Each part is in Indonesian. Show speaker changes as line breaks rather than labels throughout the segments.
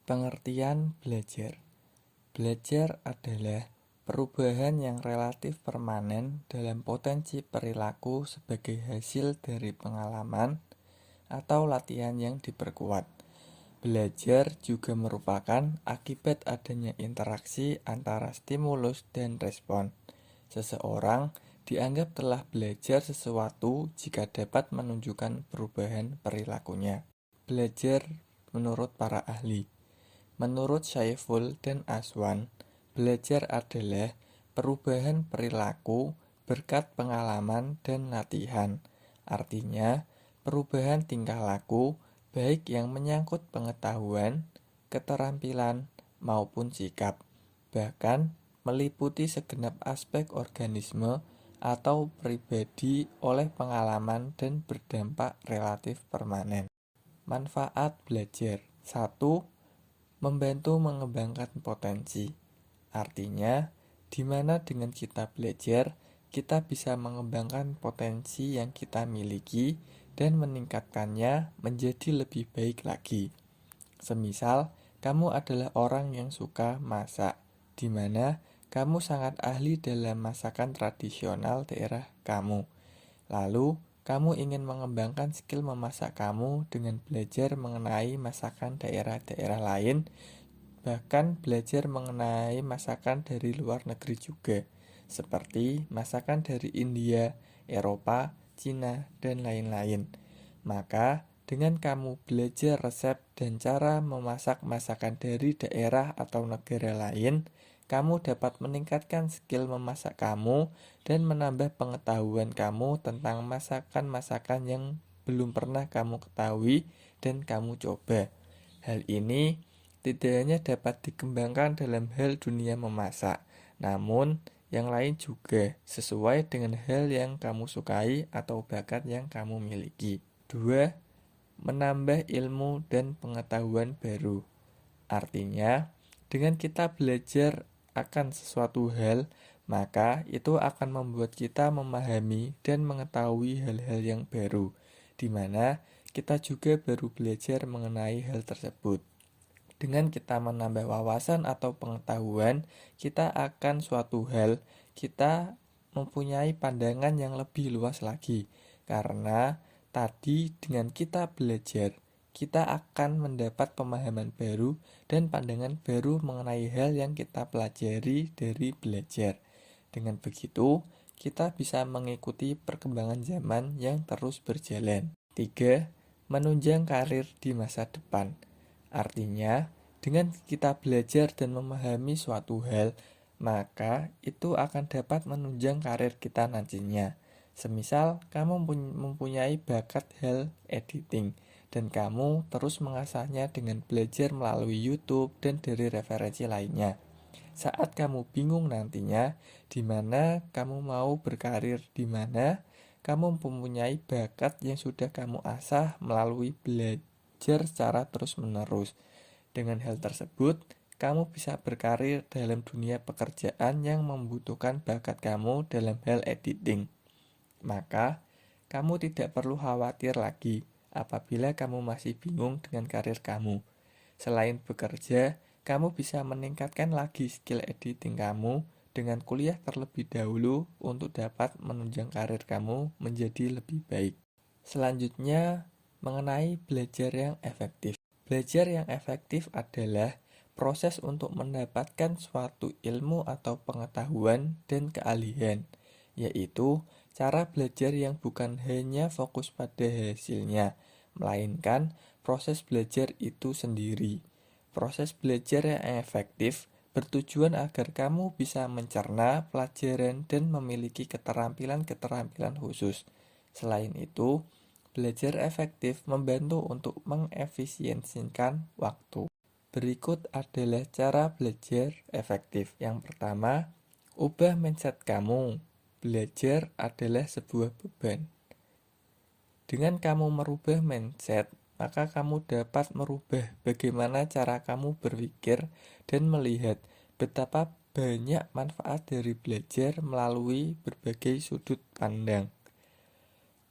Pengertian belajar. Belajar adalah perubahan yang relatif permanen dalam potensi perilaku sebagai hasil dari pengalaman atau latihan yang diperkuat. Belajar juga merupakan akibat adanya interaksi antara stimulus dan respon. Seseorang dianggap telah belajar sesuatu jika dapat menunjukkan perubahan perilakunya. Belajar menurut para ahli. Menurut Saiful dan Aswan, belajar adalah perubahan perilaku berkat pengalaman dan latihan. Artinya, perubahan tingkah laku baik yang menyangkut pengetahuan, keterampilan, maupun sikap. Bahkan meliputi segenap aspek organisme atau pribadi oleh pengalaman dan berdampak relatif permanen. Manfaat belajar. 1. Membantu mengembangkan potensi. Artinya, di mana dengan kita belajar, kita bisa mengembangkan potensi yang kita miliki dan meningkatkannya menjadi lebih baik lagi. Semisal, kamu adalah orang yang suka masak, di mana kamu sangat ahli dalam masakan tradisional daerah kamu. Lalu, kamu ingin mengembangkan skill memasak kamu dengan belajar mengenai masakan daerah-daerah lain, bahkan belajar mengenai masakan dari luar negeri juga, seperti masakan dari India, Eropa, Cina, dan lain-lain. Maka, dengan kamu belajar resep dan cara memasak masakan dari daerah atau negara lain, kamu dapat meningkatkan skill memasak kamu dan menambah pengetahuan kamu tentang masakan-masakan yang belum pernah kamu ketahui dan kamu coba. Hal ini tidak hanya dapat dikembangkan dalam hal dunia memasak, namun yang lain juga sesuai dengan hal yang kamu sukai atau bakat yang kamu miliki. 2. Menambah ilmu dan pengetahuan baru. Artinya, dengan kita belajar akan sesuatu hal, maka itu akan membuat kita memahami dan mengetahui hal-hal yang baru, di mana kita juga baru belajar mengenai hal tersebut. Dengan kita menambah wawasan atau pengetahuan, kita akan suatu hal, kita mempunyai pandangan yang lebih luas lagi. Karena tadi dengan kita belajar, kita akan mendapat pemahaman baru dan pandangan baru mengenai hal yang kita pelajari dari belajar. Dengan begitu, kita bisa mengikuti perkembangan zaman yang terus berjalan. 3. Menunjang karir di masa depan. Artinya, dengan kita belajar dan memahami suatu hal, maka itu akan dapat menunjang karir kita nantinya. Semisal, kamu mempunyai bakat hal editing, dan kamu terus mengasahnya dengan belajar melalui YouTube dan dari referensi lainnya. Saat kamu bingung nantinya, di mana kamu mau berkarir, di mana kamu mempunyai bakat yang sudah kamu asah melalui belajar secara terus-menerus. Dengan hal tersebut, kamu bisa berkarir dalam dunia pekerjaan yang membutuhkan bakat kamu dalam hal editing. Maka, kamu tidak perlu khawatir lagi apabila kamu masih bingung dengan karir kamu. Selain bekerja, kamu bisa meningkatkan lagi skill editing kamu dengan kuliah terlebih dahulu untuk dapat menunjang karir kamu menjadi lebih baik. Selanjutnya, mengenai belajar yang efektif. Belajar yang efektif adalah proses untuk mendapatkan suatu ilmu atau pengetahuan dan keahlian, yaitu cara belajar yang bukan hanya fokus pada hasilnya, melainkan proses belajar itu sendiri. Proses belajar yang efektif bertujuan agar kamu bisa mencerna pelajaran dan memiliki keterampilan-keterampilan khusus. Selain itu, belajar efektif membantu untuk mengefisiensikan waktu. Berikut adalah cara belajar efektif. Yang pertama, ubah mindset kamu. Belajar adalah sebuah beban. Dengan kamu merubah mindset, maka kamu dapat merubah bagaimana cara kamu berpikir dan melihat betapa banyak manfaat dari belajar melalui berbagai sudut pandang.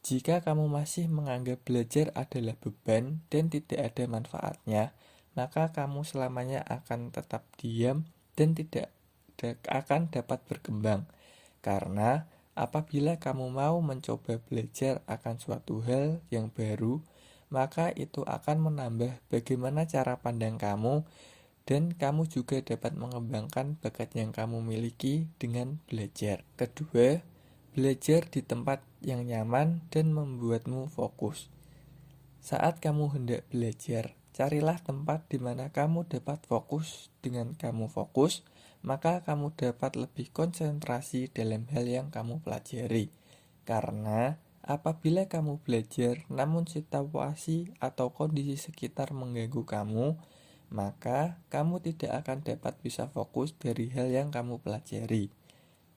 Jika kamu masih menganggap belajar adalah beban dan tidak ada manfaatnya, maka kamu selamanya akan tetap diam dan tidak akan dapat berkembang. Karena apabila kamu mau mencoba belajar akan suatu hal yang baru, maka itu akan menambah bagaimana cara pandang kamu dan kamu juga dapat mengembangkan bakat yang kamu miliki dengan belajar. Kedua, belajar di tempat yang nyaman dan membuatmu fokus. Saat kamu hendak belajar, carilah tempat di mana kamu dapat fokus. Dengan kamu fokus, maka kamu dapat lebih konsentrasi dalam hal yang kamu pelajari. Karena apabila kamu belajar namun situasi atau kondisi sekitar mengganggu kamu, maka kamu tidak akan dapat bisa fokus dari hal yang kamu pelajari.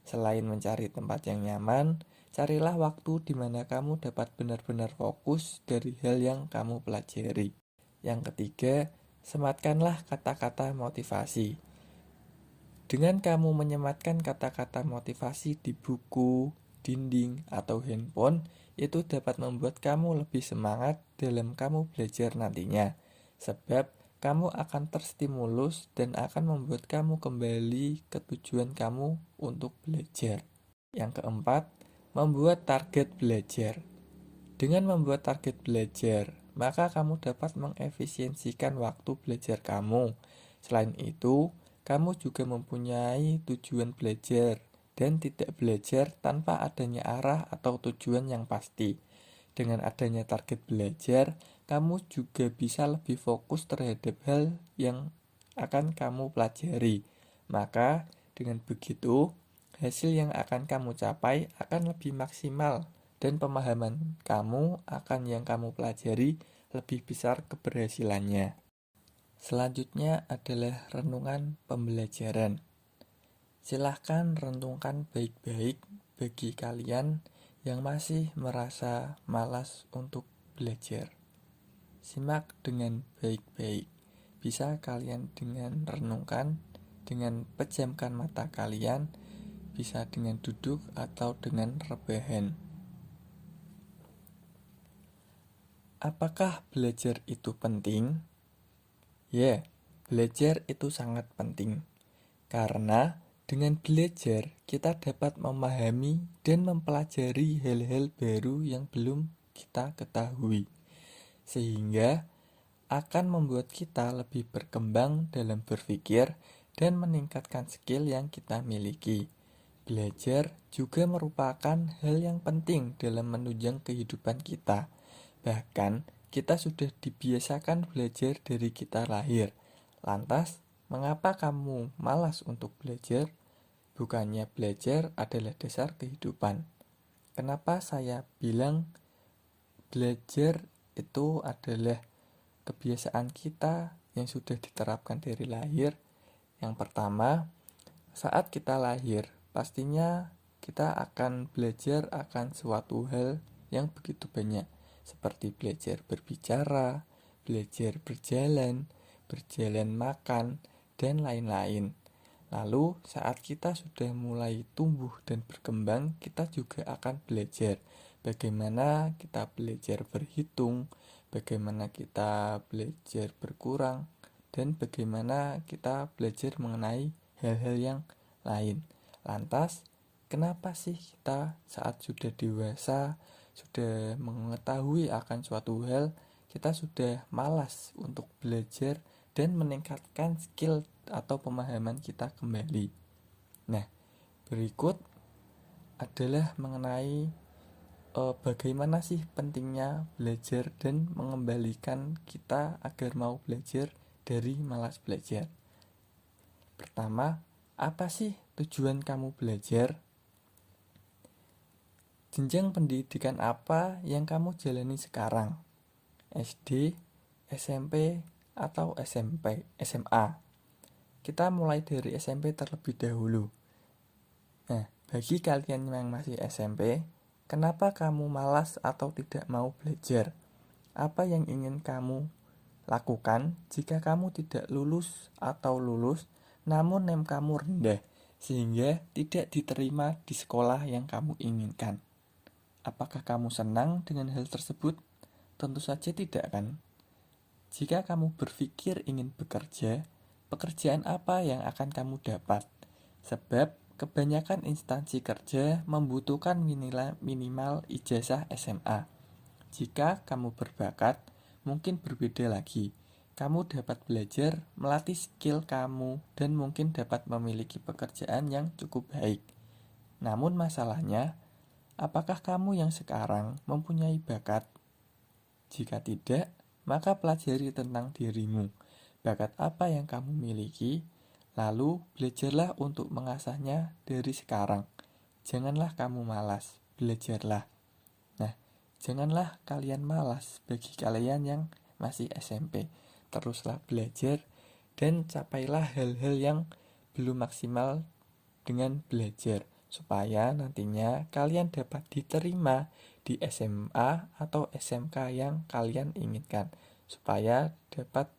Selain mencari tempat yang nyaman, carilah waktu di mana kamu dapat benar-benar fokus dari hal yang kamu pelajari. Yang ketiga, sematkanlah kata-kata motivasi. Dengan kamu menyematkan kata-kata motivasi di buku, dinding, atau handphone, itu dapat membuat kamu lebih semangat dalam kamu belajar nantinya. Sebab kamu akan terstimulus dan akan membuat kamu kembali ke tujuan kamu untuk belajar. Yang keempat, membuat target belajar. Dengan membuat target belajar, maka kamu dapat mengefisiensikan waktu belajar kamu. Selain itu, kamu juga mempunyai tujuan belajar dan tidak belajar tanpa adanya arah atau tujuan yang pasti. Dengan adanya target belajar, kamu juga bisa lebih fokus terhadap hal yang akan kamu pelajari. Maka, dengan begitu, hasil yang akan kamu capai akan lebih maksimal dan pemahaman kamu akan yang kamu pelajari lebih besar keberhasilannya. Selanjutnya adalah renungan pembelajaran. Silahkan renungkan baik-baik bagi kalian yang masih merasa malas untuk belajar. Simak dengan baik-baik. Bisa kalian dengan renungkan, dengan pejamkan mata kalian, bisa dengan duduk atau dengan rebahan. Apakah belajar itu penting? Ya, belajar itu sangat penting. Karena dengan belajar kita dapat memahami dan mempelajari hal-hal baru yang belum kita ketahui. Sehingga akan membuat kita lebih berkembang dalam berpikir dan meningkatkan skill yang kita miliki. Belajar juga merupakan hal yang penting dalam menunjang kehidupan kita. Bahkan, kita sudah dibiasakan belajar dari kita lahir. Lantas, mengapa kamu malas untuk belajar? Bukannya belajar adalah dasar kehidupan. Kenapa saya bilang belajar itu adalah kebiasaan kita yang sudah diterapkan dari lahir? Yang pertama, saat kita lahir, pastinya kita akan belajar akan suatu hal yang begitu banyak, seperti belajar berbicara, belajar berjalan, berjalan makan, dan lain-lain. Lalu saat kita sudah mulai tumbuh dan berkembang, kita juga akan belajar bagaimana kita belajar berhitung, bagaimana kita belajar berkurang, dan bagaimana kita belajar mengenai hal-hal yang lain. Lantas, kenapa sih kita saat sudah dewasa, sudah mengetahui akan suatu hal, kita sudah malas untuk belajar dan meningkatkan skill atau pemahaman kita kembali? Nah, berikut adalah mengenai bagaimana sih pentingnya belajar dan mengembalikan kita agar mau belajar dari malas belajar. Pertama, apa sih tujuan kamu belajar? Jenjang pendidikan apa yang kamu jalani sekarang? SD, SMP, atau SMA? Kita mulai dari SMP terlebih dahulu. Nah, bagi kalian yang masih SMP, kenapa kamu malas atau tidak mau belajar? Apa yang ingin kamu lakukan jika kamu tidak lulus atau lulus namun NEM kamu rendah sehingga tidak diterima di sekolah yang kamu inginkan? Apakah kamu senang dengan hal tersebut? Tentu saja tidak, kan? Jika kamu berpikir ingin bekerja, pekerjaan apa yang akan kamu dapat? Sebab kebanyakan instansi kerja membutuhkan minimal ijazah SMA. Jika kamu berbakat, mungkin berbeda lagi. Kamu dapat belajar, melatih skill kamu, dan mungkin dapat memiliki pekerjaan yang cukup baik. Namun masalahnya, apakah kamu yang sekarang mempunyai bakat? Jika tidak, maka pelajari tentang dirimu. Bakat apa yang kamu miliki? Lalu belajarlah untuk mengasahnya dari sekarang. Janganlah kamu malas, belajarlah. Nah, janganlah kalian malas bagi kalian yang masih SMP. Teruslah belajar dan capailah hal-hal yang belum maksimal dengan belajar, supaya nantinya kalian dapat diterima di SMA atau SMK yang kalian inginkan, supaya dapat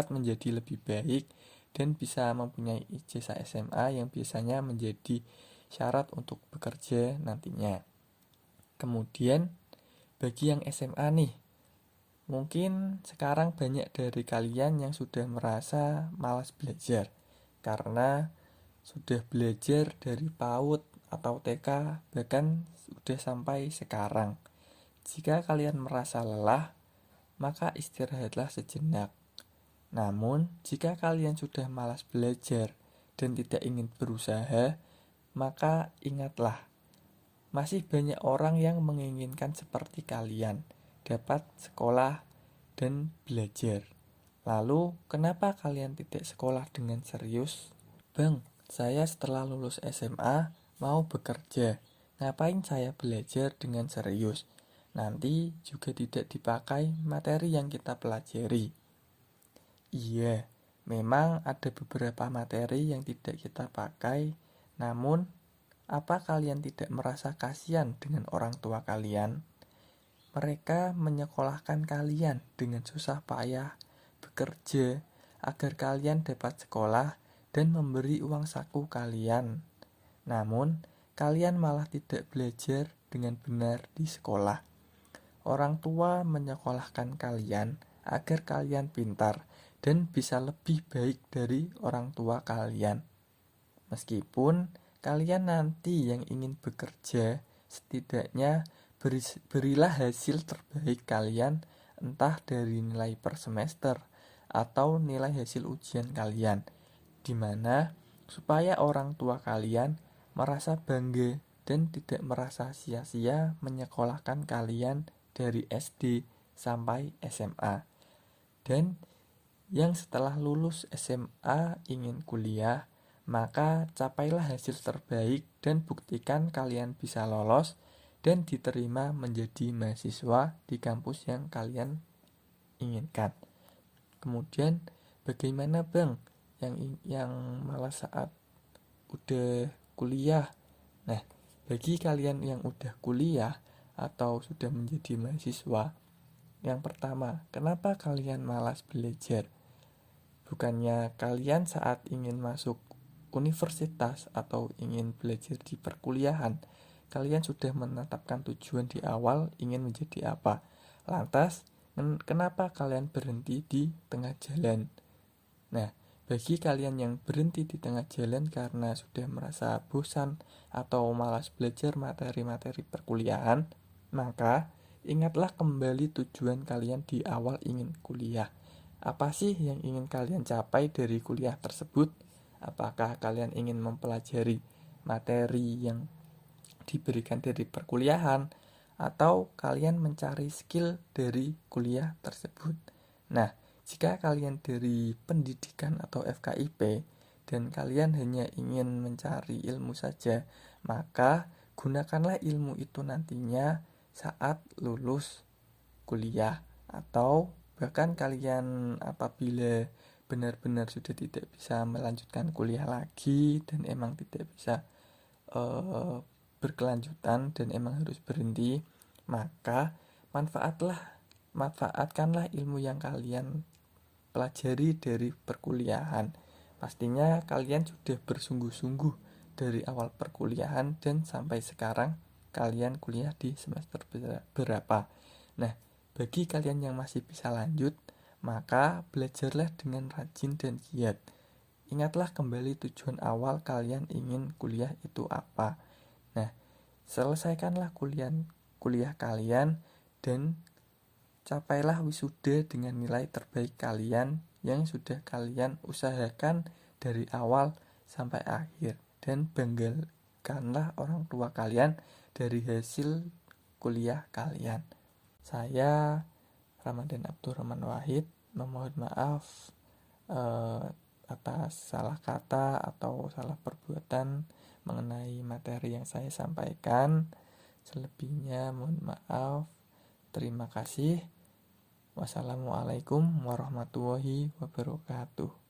menjadi lebih baik dan bisa mempunyai ijazah SMA yang biasanya menjadi syarat untuk bekerja nantinya. Kemudian bagi yang SMA nih, mungkin sekarang banyak dari kalian yang sudah merasa malas belajar karena sudah belajar dari PAUD atau TK, bahkan sudah sampai sekarang. Jika kalian merasa lelah, maka istirahatlah sejenak. Namun, jika kalian sudah malas belajar dan tidak ingin berusaha, maka ingatlah, masih banyak orang yang menginginkan seperti kalian, dapat sekolah dan belajar. Lalu, kenapa kalian tidak sekolah dengan serius? Bang, saya setelah lulus SMA mau bekerja. Ngapain saya belajar dengan serius? Nanti juga tidak dipakai materi yang kita pelajari. Iya, memang ada beberapa materi yang tidak kita pakai, namun apa kalian tidak merasa kasihan dengan orang tua kalian? Mereka menyekolahkan kalian dengan susah payah, bekerja, agar kalian dapat sekolah dan memberi uang saku kalian. Namun, kalian malah tidak belajar dengan benar di sekolah. Orang tua menyekolahkan kalian agar kalian pintar dan bisa lebih baik dari orang tua kalian. Meskipun kalian nanti yang ingin bekerja, setidaknya berilah hasil terbaik kalian, entah dari nilai per semester atau nilai hasil ujian kalian, di mana supaya orang tua kalian merasa bangga dan tidak merasa sia-sia menyekolahkan kalian dari SD sampai SMA. Dan yang setelah lulus SMA ingin kuliah, maka capailah hasil terbaik dan buktikan kalian bisa lolos dan diterima menjadi mahasiswa di kampus yang kalian inginkan. Kemudian bagaimana Bang yang malas saat udah kuliah? Nah, bagi kalian yang udah kuliah atau sudah menjadi mahasiswa, yang pertama, kenapa kalian malas belajar? Bukannya kalian saat ingin masuk universitas atau ingin belajar di perkuliahan, kalian sudah menetapkan tujuan di awal ingin menjadi apa. Lantas, kenapa kalian berhenti di tengah jalan? Nah, bagi kalian yang berhenti di tengah jalan karena sudah merasa bosan atau malas belajar materi-materi perkuliahan, maka ingatlah kembali tujuan kalian di awal ingin kuliah. Apa sih yang ingin kalian capai dari kuliah tersebut? Apakah kalian ingin mempelajari materi yang diberikan dari perkuliahan, atau kalian mencari skill dari kuliah tersebut? Nah, jika kalian dari pendidikan atau FKIP dan kalian hanya ingin mencari ilmu saja, maka gunakanlah ilmu itu nantinya saat lulus kuliah, atau bahkan kalian apabila benar-benar sudah tidak bisa melanjutkan kuliah lagi dan emang tidak bisa berkelanjutan dan emang harus berhenti, maka manfaatkanlah ilmu yang kalian pelajari dari perkuliahan. Pastinya kalian sudah bersungguh-sungguh dari awal perkuliahan dan sampai sekarang kalian kuliah di semester berapa. Nah, Bagi kalian yang masih bisa lanjut, maka belajarlah dengan rajin dan giat. Ingatlah kembali tujuan awal kalian ingin kuliah itu apa. Nah, selesaikanlah kuliah kalian dan capailah wisuda dengan nilai terbaik kalian yang sudah kalian usahakan dari awal sampai akhir. Dan banggakanlah orang tua kalian dari hasil kuliah kalian. Saya Ramadan Abdurrahman Wahid memohon maaf atas salah kata atau salah perbuatan mengenai materi yang saya sampaikan. Selebihnya mohon maaf. Terima kasih. Wassalamualaikum warahmatullahi wabarakatuh.